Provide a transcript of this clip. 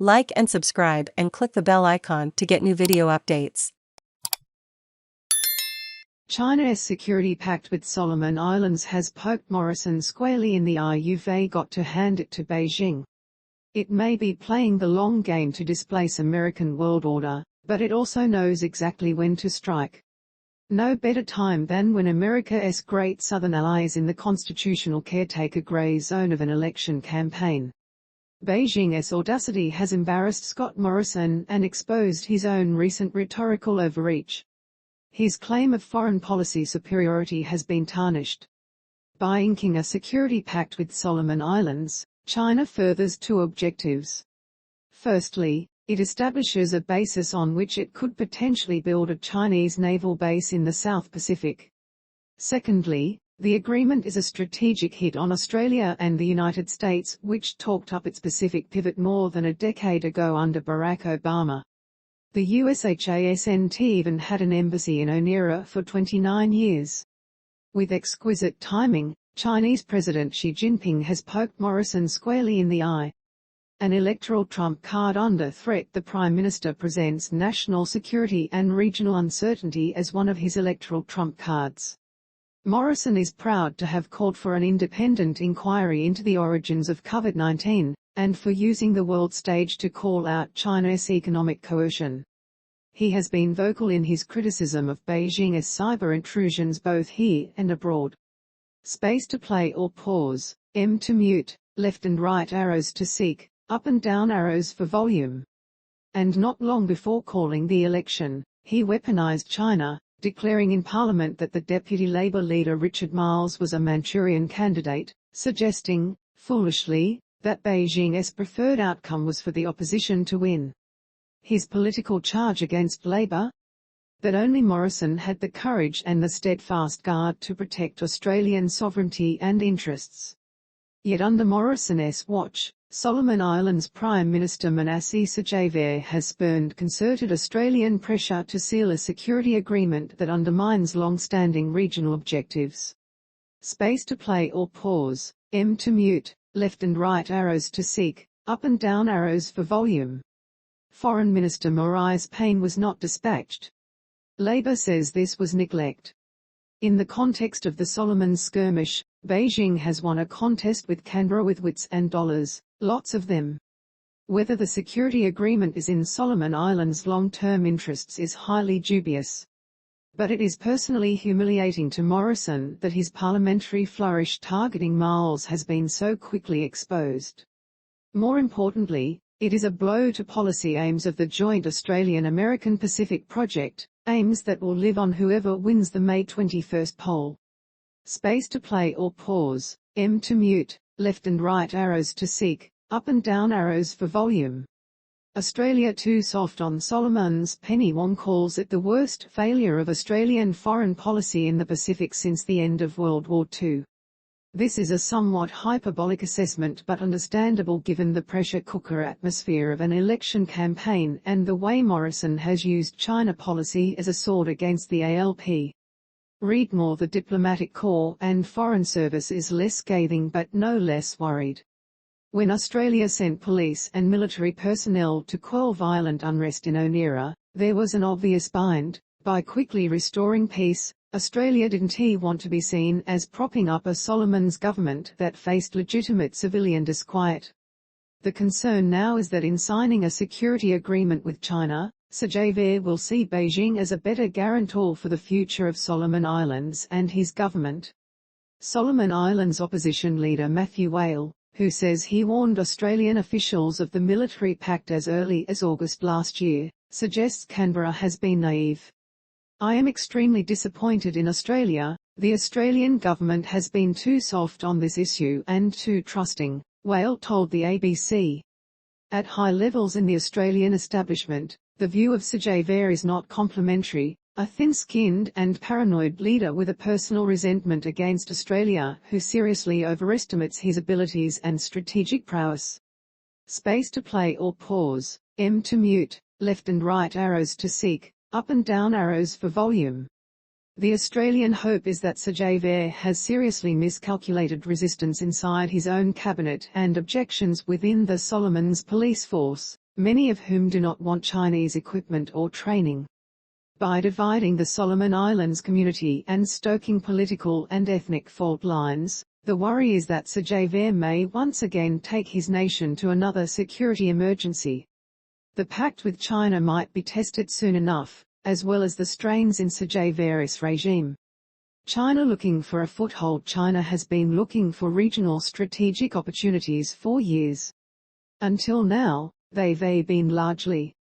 Like and subscribe and click the bell icon to get new video updates. China's security pact with Solomon Islands has poked Morrison squarely in the eye. You've got to hand it to Beijing. It may be playing the long game to displace American world order, but it also knows exactly when to strike. No better time than when America's great southern ally is in the constitutional caretaker gray zone of an election campaign. Beijing's audacity has embarrassed Scott Morrison and exposed his own recent rhetorical overreach. His claim of foreign policy superiority has been tarnished. By inking a security pact with Solomon Islands, China furthers two objectives. Firstly, it establishes a basis on which it could potentially build a Chinese naval base in the South Pacific. Secondly, the agreement is a strategic hit on Australia and the United States, which talked up its Pacific pivot more than a decade ago under Barack Obama. The USHASNT even had an embassy in Honiara for 29 years. With exquisite timing, Chinese President Xi Jinping has poked Morrison squarely in the eye. An electoral trump card under threat, the Prime Minister presents national security and regional uncertainty as one of his electoral trump cards. Morrison is proud to have called for an independent inquiry into the origins of COVID-19, and for using the world stage to call out China's economic coercion. He has been vocal in his criticism of Beijing's cyber intrusions both here and abroad. Space to play or pause, M to mute, left and right arrows to seek, up and down arrows for volume. And not long before calling the election, he weaponized China, declaring in Parliament that the Deputy Labour leader Richard Marles was a Manchurian candidate, suggesting, foolishly, that Beijing's preferred outcome was for the opposition to win. His political charge against Labour? That only Morrison had the courage and the steadfast guard to protect Australian sovereignty and interests. Yet under Morrison's watch, Solomon Islands Prime Minister Manasseh Sogavare has spurned concerted Australian pressure to seal a security agreement that undermines long-standing regional objectives. Space to play or pause, M to mute, left and right arrows to seek, up and down arrows for volume. Foreign Minister Marise Payne was not dispatched. Labour says this was neglect. In the context of the Solomons skirmish, Beijing has won a contest with Canberra with wits and dollars, lots of them. Whether the security agreement is in Solomon Islands' long-term interests is highly dubious. But it is personally humiliating to Morrison that his parliamentary flourish targeting Marles has been so quickly exposed. More importantly, it is a blow to policy aims of the joint Australian-American Pacific project, aims that will live on whoever wins the May 21 poll. Space to play or pause, M to mute, left and right arrows to seek, up and down arrows for volume. Australia too soft on Solomons Penny Wong calls it the worst failure of Australian foreign policy in the Pacific since the end of World War II. This is a somewhat hyperbolic assessment but understandable given the pressure cooker atmosphere of an election campaign and the way Morrison has used China policy as a sword against the ALP. Read more. The diplomatic corps and foreign service is less scathing but no less worried. When Australia sent police and military personnel to quell violent unrest in Honiara, there was an obvious bind. By quickly restoring peace, Australia didn't want to be seen as propping up a Solomons government that faced legitimate civilian disquiet. The concern now is that in signing a security agreement with China, Sogavare will see Beijing as a better guarantor for the future of Solomon Islands and his government. Solomon Islands opposition leader Matthew Whale, who says he warned Australian officials of the military pact as early as August last year, suggests Canberra has been naive. I am extremely disappointed in Australia. The Australian government has been too soft on this issue and too trusting, Whale told the ABC. At high levels in the Australian establishment, the view of Sogavare is not complimentary, a thin-skinned and paranoid leader with a personal resentment against Australia who seriously overestimates his abilities and strategic prowess. Space to play or pause, M to mute, left and right arrows to seek, up and down arrows for volume. The Australian hope is that Sogavare has seriously miscalculated resistance inside his own cabinet and objections within the Solomons police force, many of whom do not want Chinese equipment or training. By dividing the Solomon Islands community and stoking political and ethnic fault lines, the worry is that Sogavare may once again take his nation to another security emergency. The pact with China might be tested soon enough, as well as the strains in Sogavare's regime. China looking for a foothold. China has been looking for regional strategic opportunities for years. Until now, they've been largely